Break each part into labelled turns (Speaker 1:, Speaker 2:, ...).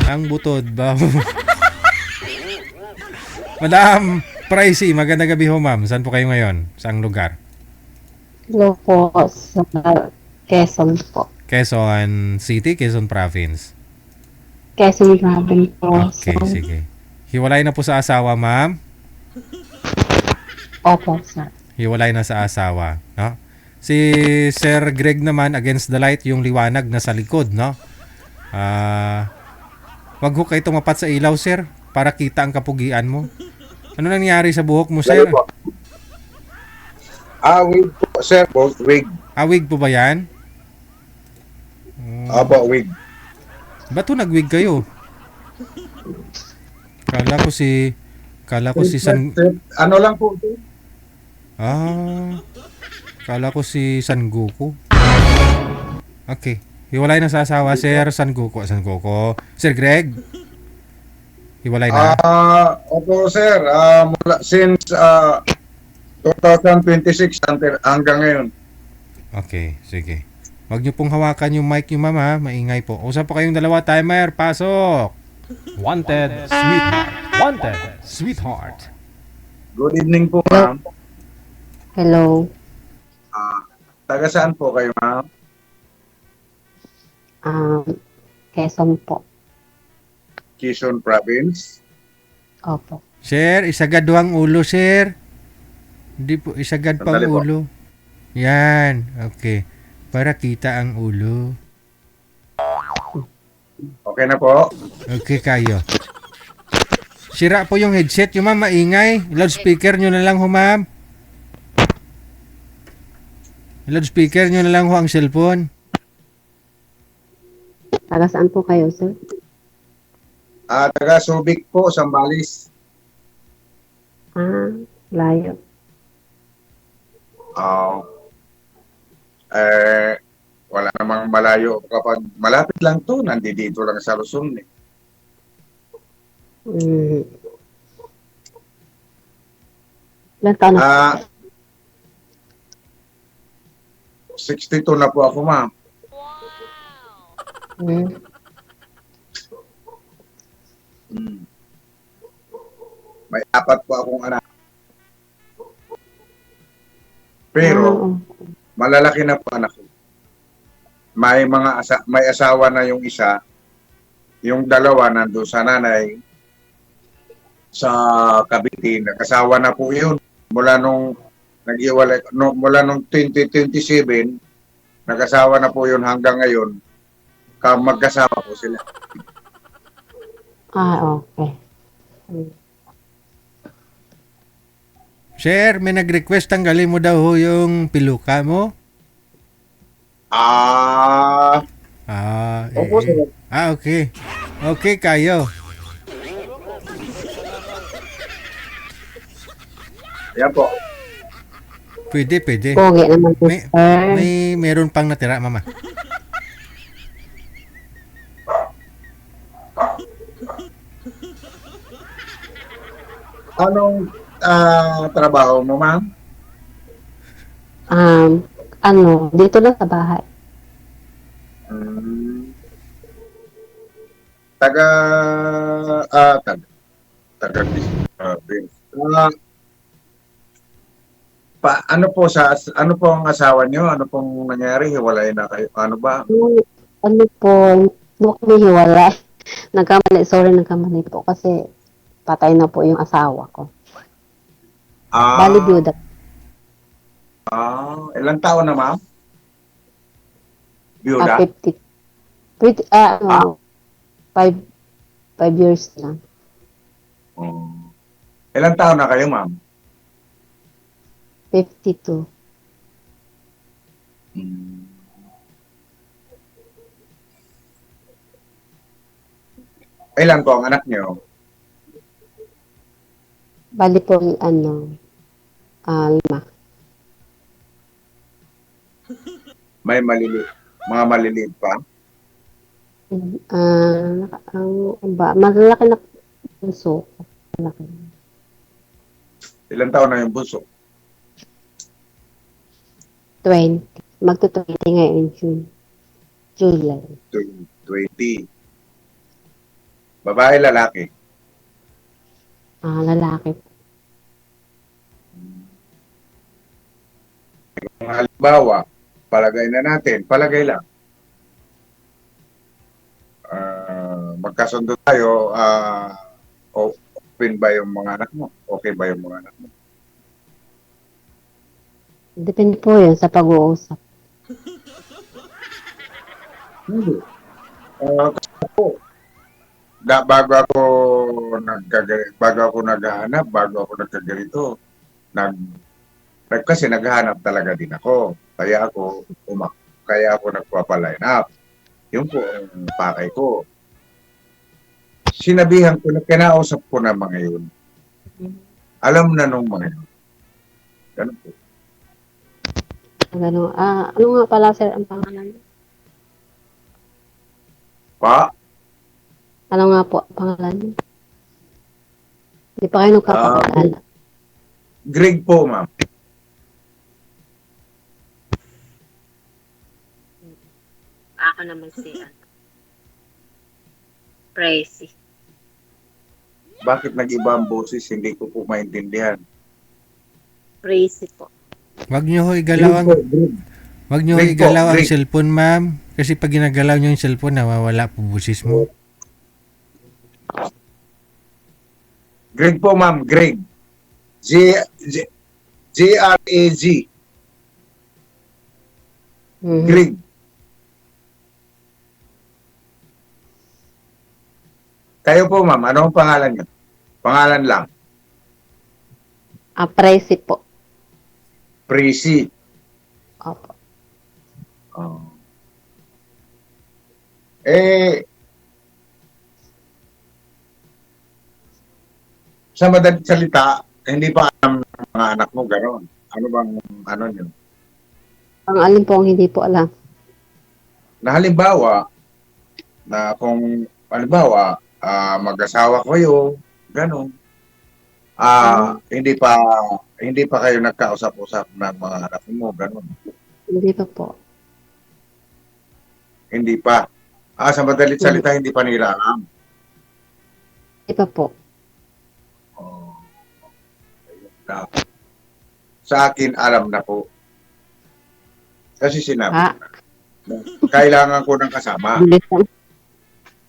Speaker 1: Ang butod ba? Madam Pricey, magandang gabi ho ma'am. Saan po kayo ngayon? Saang lugar?
Speaker 2: Hello po sa Quezon po.
Speaker 1: Quezon City, Quezon Province.
Speaker 2: Quezon Province po. So,
Speaker 1: Okay, sige. Hiwalay na po sa asawa ma'am.
Speaker 2: opo, sir.
Speaker 1: Hiwalay na sa asawa. No? Si Sir Greg naman, against the light, yung liwanag na sa likod. No? Wag ho kayo tumapat sa ilaw, sir, para kita ang kapugian mo. Ano nangyari sa buhok mo,
Speaker 3: Lalo
Speaker 1: sir?
Speaker 3: po. Wig po, sir. Both wig.
Speaker 1: Awig po ba yan?
Speaker 3: Aba, wig.
Speaker 1: Ba't ho nagwig kayo? Kala ko si... Kala ko si San...
Speaker 3: Ano lang po, sir?
Speaker 1: Kala ko si San Goku. Okay. Hiwalay na sa asawa, Sir San Goku. San Goku. Sir Greg? Hiwalay na?
Speaker 3: Opo, sir. Since 2026 hanggang ngayon.
Speaker 1: Okay, sige. Huwag niyo pong hawakan yung mic niyo, mama. Maingay po. Usap po kayong dalawa. Timer. Pasok. Wanted, sweetheart. Wanted, sweetheart.
Speaker 3: Good evening po, ma'am.
Speaker 2: Hello.
Speaker 3: Taga saan po kayo, ma'am?
Speaker 2: Quezon po.
Speaker 3: Quezon Province.
Speaker 2: Opo.
Speaker 1: Sir, isagad ho ang ulo, sir. Hindi po, isagad pa ang
Speaker 3: Sandali po.
Speaker 1: ulo. Yan. Okay. Para kita ang ulo.
Speaker 3: Okay na po.
Speaker 1: Okay kayo. Sira po yung headset. Yung ma'am, maingay. Loudspeaker nyo na lang ho, ma'am. Loudspeaker nyo na lang ho ang cellphone.
Speaker 2: Taga saan po kayo, sir?
Speaker 3: Taga Subic po, Sambales.
Speaker 2: Layo.
Speaker 3: Wala namang malayo. Kapag malapit lang to, nandito lang sa Luzon.
Speaker 2: Mm. Ilan taon na?
Speaker 3: 62 na po ako, ma'am.
Speaker 2: Mm.
Speaker 3: May 4 po akong anak. Pero, malalaki na po anak ko. May asawa na yung isa. Yung dalawa nandun sa nanay sa Cavite. Nakasawa na po yun. Mula nung mula nung 2027, nakasawa na po yun hanggang ngayon. Magkasama po sila.
Speaker 2: Okay.
Speaker 1: Sir, may nag-request tanggalin mo daw ho yung piluka mo.
Speaker 3: Opo, sir.
Speaker 1: Okay. Okay kayo.
Speaker 3: Yan po.
Speaker 1: Pwede.
Speaker 2: Pogi naman po,
Speaker 1: May,
Speaker 2: sir.
Speaker 1: meron pang natira, mama.
Speaker 3: Anong trabaho mo, ma'am?
Speaker 2: Dito lang sa bahay.
Speaker 3: Taga taga ano po ang asawa niyo? Ano pong nangyari? Hiwalay na kayo? Ano ba?
Speaker 2: Ano po, hindi kami hiwalay. Nagkamali po kasi patay na po yung asawa ko. Bali, byuda.
Speaker 3: Ilang taon na, ma'am? Byuda?
Speaker 2: 50. 5 years na.
Speaker 3: Ilang taon na kayo, ma'am?
Speaker 2: 52.
Speaker 3: Ilan po ang anak niyo?
Speaker 2: Bali po, 5.
Speaker 3: May mga maliliit pa?
Speaker 2: Malaki na puso. Malaki.
Speaker 3: Ilang taon na yung bunso?
Speaker 2: 20. Magto-20 ngayon, July.
Speaker 3: 20. Babae, lalaki.
Speaker 2: Lalaki po.
Speaker 3: Kung halimbawa, palagay na natin, palagay lang. Magkasundo tayo, open ba yung mga anak mo? Okay ba yung mga anak mo?
Speaker 2: Depende po yun sa pag-uusap.
Speaker 3: Hindi. Kasi ako, bago ako naghahanap, bago ako nagkaganito, kasi naghahanap talaga din ako. Kaya ako nagpapaline up. Yun po ang pakay ko. Sinabihan ko na kinausap ko na mga yun. Alam na nung mga yun. Ganun po.
Speaker 2: Ganun. Ano nga pala, sir, ang pangalan?
Speaker 3: Pa,
Speaker 2: Ano nga po ang pangalan niyo? Hindi pa kayo nagpapakilala.
Speaker 3: Greg po, ma'am.
Speaker 2: Ako naman si Tracy.
Speaker 3: Bakit nag-iba ang boses? Hindi ko po maintindihan.
Speaker 2: Tracy po.
Speaker 1: Wag niyo ho igalaw ang wag niyo ho
Speaker 3: Greg po,
Speaker 1: igalaw ang
Speaker 3: Greg.
Speaker 1: cellphone, ma'am. Kasi pag ginagalaw niyo yung cellphone, nawawala po busis mo.
Speaker 3: Greg po, ma'am. Greg. G-R-A-G.
Speaker 2: Mhm.
Speaker 3: Greg. Kayo po, ma'am. Ano ang pangalan niyo? Pangalan lang.
Speaker 2: Tracy po.
Speaker 3: Prissy.
Speaker 2: Opo.
Speaker 3: Oh. Sa madaling salita, hindi pa alam ng mga anak mo gano'n. Ano bang, ano nyo?
Speaker 2: Ang alin po ang hindi po alam.
Speaker 3: Na halimbawa, na kung, halimbawa, mag-asawa kayo, gano'n. Hindi pa kayo nagkausap-usap ng mga anak mo, gano'n.
Speaker 2: Hindi pa po.
Speaker 3: Hindi pa. Sa madaling salita, hindi pa nila alam.
Speaker 2: Hindi pa po.
Speaker 3: Oh. Ayun na. Sa akin, alam na po. Kasi sinabi ko na. Kailangan ko ng kasama.
Speaker 2: Bilis lang.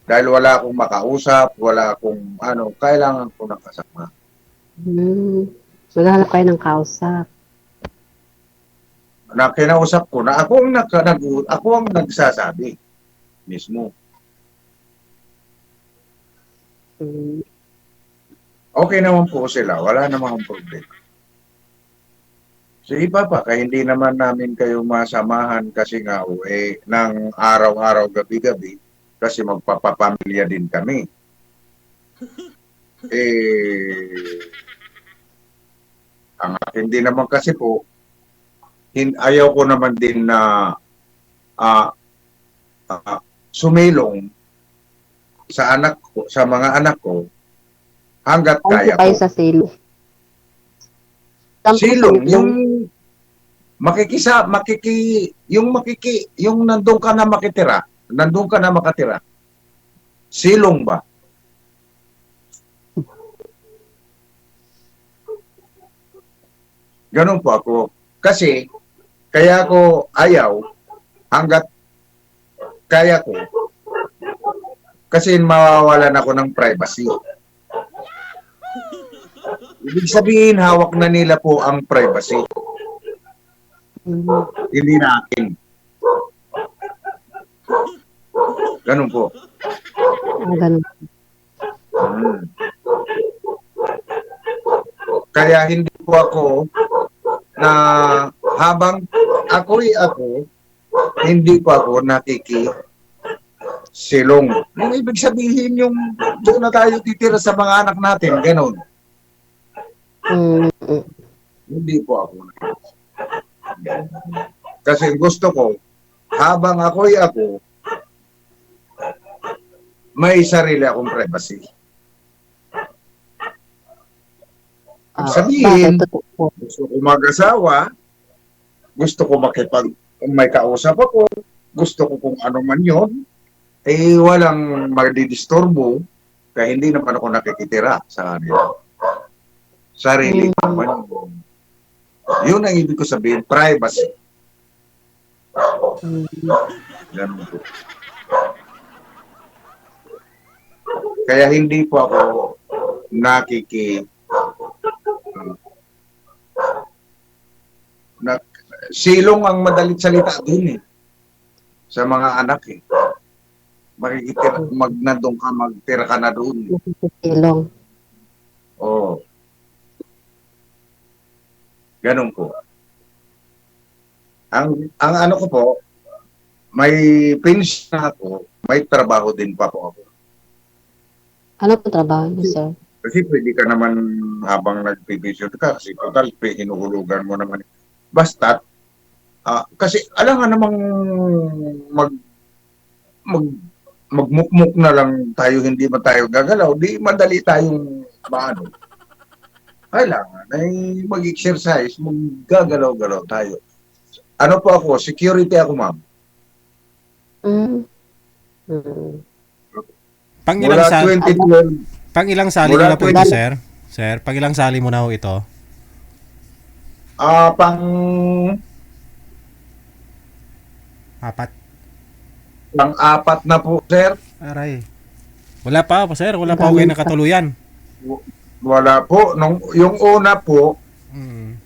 Speaker 3: Dahil wala akong makausap, wala akong kailangan ko ng kasama.
Speaker 2: Maghanap kayo ng kausap.
Speaker 3: Na kinausap ko na ako ang nagsasabi mismo. Okay naman po sila, wala namang problema. Sige pa, kaya hindi naman namin kayo masamahan kasi nga ng araw-araw, gabi-gabi, kasi magpapapamilya din kami. Ang akin din naman kasi po, ayaw ko naman din na sumilong sa mga anak ko hanggat
Speaker 2: Ano
Speaker 3: kaya
Speaker 2: po kayo
Speaker 3: ko.
Speaker 2: sa silong?
Speaker 3: Silong, yung nandun ka na makatira. Silong ba? Ganun po ako. Kasi, kaya ko ayaw hanggat kaya ko. Kasi mawawalan ako ng privacy. Ibig sabihin, hawak na nila po ang privacy. Hindi natin. Ganun po.
Speaker 2: Ganun.
Speaker 3: Kaya hindi po ako na habang ako, hindi po ako nakikisilong. Yung ibig sabihin yung doon na tayo titira sa mga anak natin, ganun. Hindi po ako kasi gusto ko, habang ako, may sarili akong privacy. Sabihin, gusto ko mag-asawa, gusto ko may kausap ako, gusto ko kung ano man yun, walang magdidisturbo, Kaya hindi naman ako nakikitira sa kanila. Sarili ko naman. Yun ang ibig ko sabihin, privacy.
Speaker 2: Mm.
Speaker 3: Ganun po. Kaya hindi po ako nak silong ang madalit salita dun eh. Sa mga anak eh. Makikitira, nandun ka, magtira ka na doon.
Speaker 2: Silong.
Speaker 3: Oo. Ganun po. Ang ano ko po, may pension na ako, may trabaho din pa po ako.
Speaker 2: Ano po trabaho niyo, sir?
Speaker 3: Kasi pwede ka naman habang nagpipensyon ka, kasi total, hinuhulugan mo naman. Basta, kasi alam nga namang magmukmuk na lang tayo, hindi man tayo gagalaw, di madali tayong maano. Kailangan ay mag-exercise, maggagalaw-galaw tayo. Ano po ako? Security ako, ma'am.
Speaker 2: Mm. Mm.
Speaker 1: Pang
Speaker 3: Mula
Speaker 1: ilang,
Speaker 3: 2012,
Speaker 1: pang ilang sali mo
Speaker 3: Mula
Speaker 1: na po ito, sir? Sir, pang ilang sali mo na ho ito? Apat.
Speaker 3: Pang-apat na po, sir.
Speaker 1: Aray. Wala pa, sir. Wala pa ako kayo nakatuluyan.
Speaker 3: Wala po. Yung una po,
Speaker 1: Mm.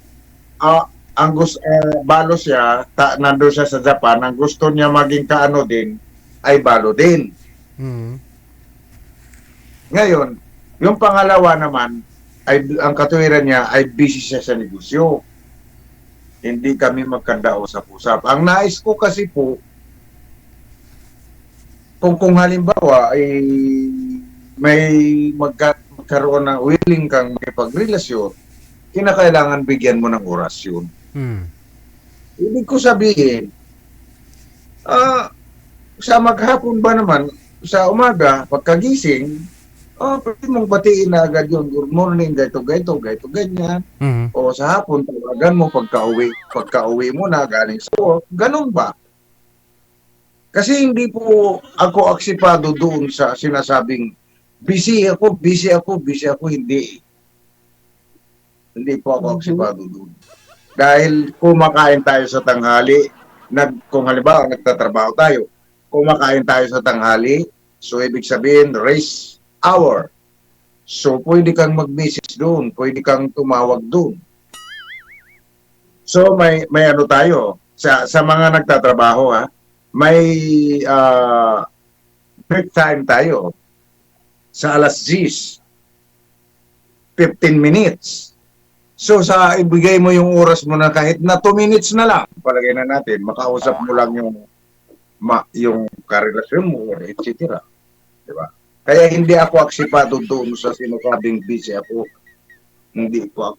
Speaker 3: ang gusto, balo siya, nandun siya sa Japan, ang gusto niya maging kaano din, ay balo din.
Speaker 1: Mm.
Speaker 3: Ngayon, yung pangalawa naman, ay ang katuwiran niya ay busy siya sa negosyo. Hindi kami magkanda-usap-usap. Ang nais ko kasi po, kung halimbawa ay may magkaroon ng willing kang makipagrelasyon, kinakailangan bigyan mo ng orasyon.
Speaker 1: Mm.
Speaker 3: Ibig ko sabihin, sa maghapon ba naman, sa umaga, pagkagising, pwede mong batiin na agad yun. Good morning, gaito, ganyan.
Speaker 1: Mm.
Speaker 3: O sa hapon, tawagan mo pagka-uwi mo na galing sa work. Ganun ba? Kasi hindi po ako aksipado doon sa sinasabing busy ako, hindi. Hindi po ako aksipado doon. Dahil kumakain tayo sa tanghali, kung halimbawa nagtatrabaho tayo, kumakain tayo sa tanghali, so ibig sabihin, race hour. So pwede kang mag-message doon, pwede kang tumawag doon. So may ano tayo, sa mga nagtatrabaho may break time tayo sa alas 10, 15 minutes. So sa ibigay mo yung oras mo na kahit na 2 minutes na lang, palagay na natin, makausap mo lang yung karelasyon mo, etc. Diba? Kaya hindi ako aksipado doon sa sinasabing busy ako. Hindi po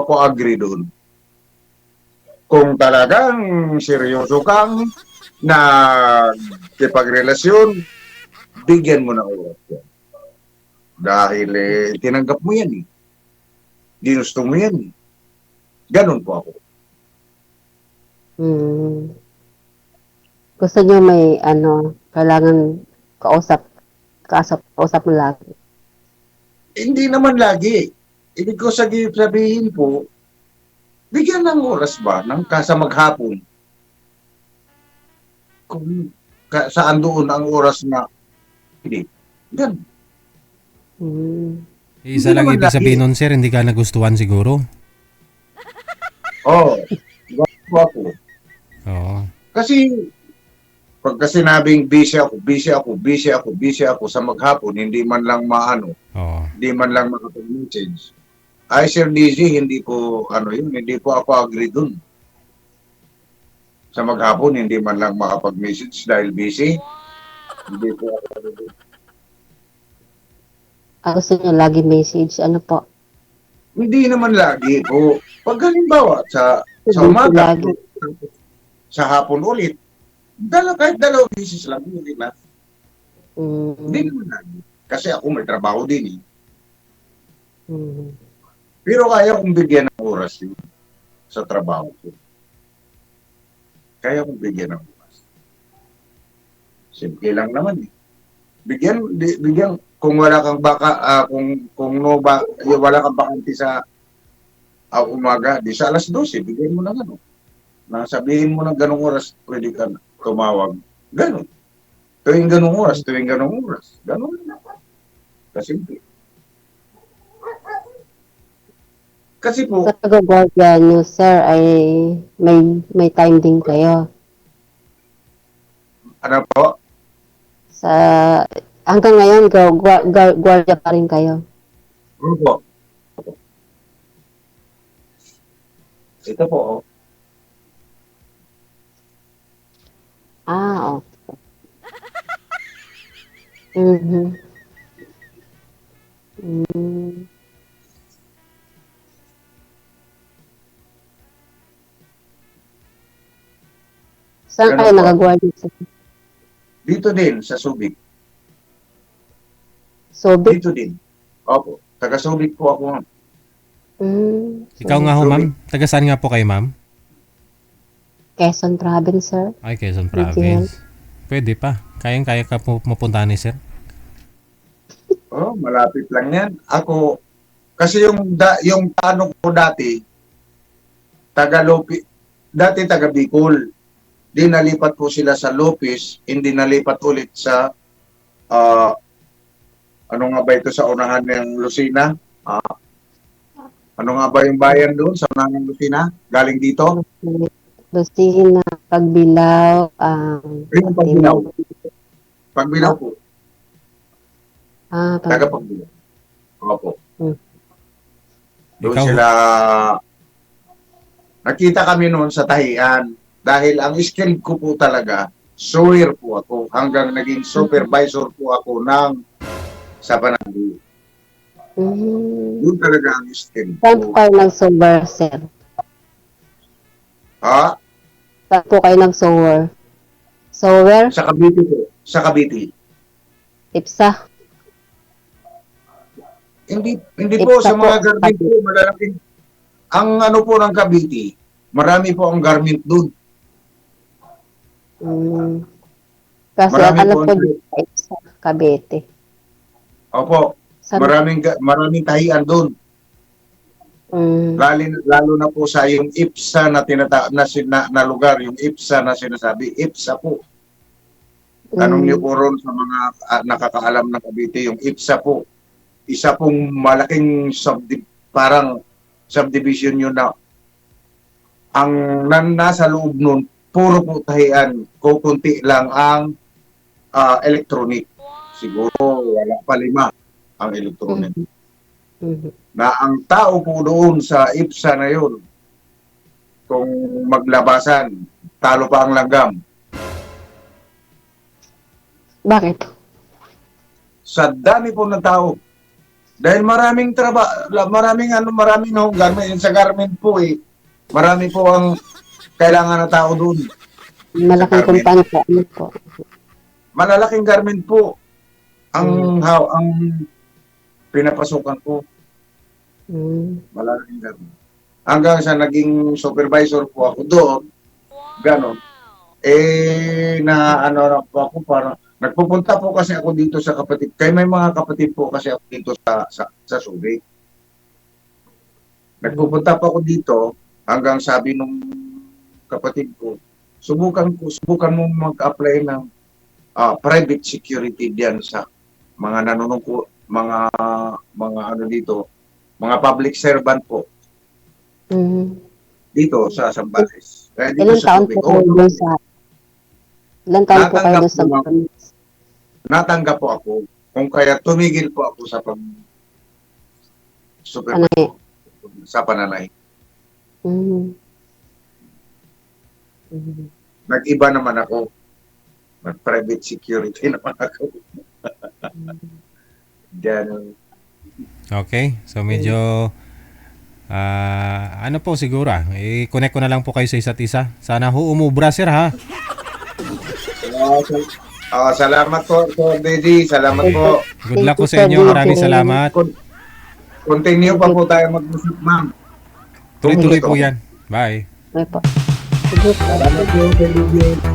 Speaker 3: ako agree doon. Kung talagang seryoso kang nagkipagrelasyon, bigyan mo ng oras yan. Dahil tinanggap mo yan eh. Ginusto mo yan eh. Ganun po ako.
Speaker 2: Gusto niyo may kailangan kausap mo lagi.
Speaker 3: Hindi naman lagi. Ibig ko sabihin po, bigyan ng oras ba ng kasa maghapon? Kung saan doon ang oras na hindi. Yan.
Speaker 1: Isa lang ibig sabihin nun, sir, hindi ka nagustuhan siguro.
Speaker 3: Oo. Ako.
Speaker 1: Oo.
Speaker 3: Kasi pagka sinabing busy ako sa maghapon, hindi man lang
Speaker 1: Oo.
Speaker 3: hindi man lang makapag-message. Ay, Sir Dizzy, hindi po ako agree dun. Sa maghapon, hindi man lang makapag-message dahil busy. Hindi po ako agree dun.
Speaker 2: Gusto niyo lagi message, ano po?
Speaker 3: Hindi naman lagi po. Pag halimbawa, sa umaga,
Speaker 2: Lagi.
Speaker 3: sa hapon ulit, kahit dalawang message lang, hindi na. Hindi naman lagi. Kasi ako may trabaho din eh. Pero kaya kong bigyan ng oras yun sa trabaho ko. Kaya kong bigyan ng oras. Simple lang naman eh. bigyan kung wala kang kung no ba, wala kang bakante sa umaga, di sa alas 12, bigyan mo ng ano. Sabihin mo ng ganung oras, pwede ka tumawag. Ganon. Tuwing ganung oras. Ganon na. Kasimple. Kasi po,
Speaker 2: Sa pag-guardia nyo, sir, ay may time din kayo.
Speaker 3: ano po,
Speaker 2: Sa hanggang ngayon, guardia pa rin kayo.
Speaker 3: ano po, ito po, oh.
Speaker 2: Ah, okay. Mhm. Mm. Saan
Speaker 3: Ganun
Speaker 2: kayo
Speaker 3: po.
Speaker 2: nag-guardia, sir?
Speaker 3: Dito din, sa Subic.
Speaker 2: Subic?
Speaker 3: Dito din. Opo, taga Subic po ako.
Speaker 2: Mm.
Speaker 1: Ikaw nga ho, ma'am. Taga saan nga po kayo, ma'am?
Speaker 2: Quezon Province, sir.
Speaker 1: Ay, Quezon Province. Pwede pa. Kayang-kaya ka po mapunta ni sir.
Speaker 3: Oh, malapit lang yan. Ako, kasi yung tanong ko dati, taga Bicol. Di nalipat po sila sa Lopez, hindi nalipat ulit sa, ano nga ba ito sa unahan ng Lucena? Ano nga ba yung bayan doon sa unahan ng Lucena? Galing dito?
Speaker 2: Lucena, Pagbilao,
Speaker 3: Yung Pagbilao. Pagbilao po. Taga Pagbilao. Opo. Doon
Speaker 1: Ikaw-
Speaker 3: sila, nakita kami noon sa tahian. Dahil ang skill ko po talaga, sewer po ako. Hanggang naging supervisor po ako sa Panagbi. Yun talaga ang skill
Speaker 2: Saan po
Speaker 3: ko.
Speaker 2: kayo nag-sower, sir?
Speaker 3: Ha?
Speaker 2: Saan po kayo nag-sower? Sower?
Speaker 3: Sa Cavite po. Sa Cavite.
Speaker 2: Tipsa?
Speaker 3: Hindi po
Speaker 2: Ipsa
Speaker 3: sa
Speaker 2: po.
Speaker 3: mga garment po, malalaking. Ang ano po ng Cavite, marami po ang garment doon.
Speaker 2: Kasi
Speaker 3: Marami
Speaker 2: alam
Speaker 3: po
Speaker 2: ko
Speaker 3: ang-
Speaker 2: dito sa Ipsa, Cavite.
Speaker 3: Opo,
Speaker 2: Sa,
Speaker 3: maraming tahian doon. Lalo na po sa yung IPSA na lugar, yung IPSA na sinasabi, IPSA po. Tanong niyo po ron sa mga nakakaalam ng Cavite, yung IPSA po. Isa pong malaking parang subdivision yun na ang nasa loob nun, puro po tahian, kukunti lang ang electronic. Siguro wala pa 5 ang electronic. Na ang tao po doon sa IPSA na yun, kung maglabasan, talo pa ang langgam.
Speaker 2: Bakit?
Speaker 3: Sa dami po ng tao. Dahil maraming garment. Sa garment po marami po ang kailangan ng tao doon.
Speaker 2: Malaking
Speaker 3: Garment.
Speaker 2: kumpanya po. Ano po?
Speaker 3: Malalaking garment po ang pinapasukan po. Malalaking garment. Hanggang sa naging supervisor po ako doon, ganon. Na po ako para nagpupunta po kasi ako dito sa kapatid. Kaya may mga kapatid po kasi ako dito sa Subic. Nagpupunta po ako dito hanggang sabi nung kapatid ko, subukan mo mag-apply ng private security diyan sa mga mga ano dito, mga public servant po dito sa Zambales. Kaya dito
Speaker 2: Ilan
Speaker 3: sa
Speaker 2: taon
Speaker 3: Subic.
Speaker 2: po kayo doon sa... Ilan taon po kayo doon sa...
Speaker 3: Natanggap po ako. Kung kaya tumigil po ako sa
Speaker 2: Panay.
Speaker 3: sa pananay. Nag-iba naman ako. Nag-private security naman ako. Diyan.
Speaker 1: Okay. So medyo ano po siguro i-connect ko na lang po kayo sa isa't isa. Sana ho umubra sir ha.
Speaker 3: Salamat po, Sir Deji. Salamat po.
Speaker 1: Good luck po sa inyo. Maraming salamat.
Speaker 3: Continue pa po tayo mag-usap, ma'am.
Speaker 1: Tuloy-tuloy po yan. Bye.
Speaker 2: May po. Sige po.
Speaker 3: Salamat po, Sir Deji.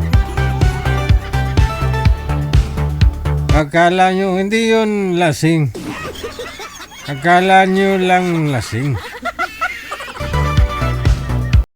Speaker 1: Akala nyo, hindi yun lasing. Akala nyo lang lasing.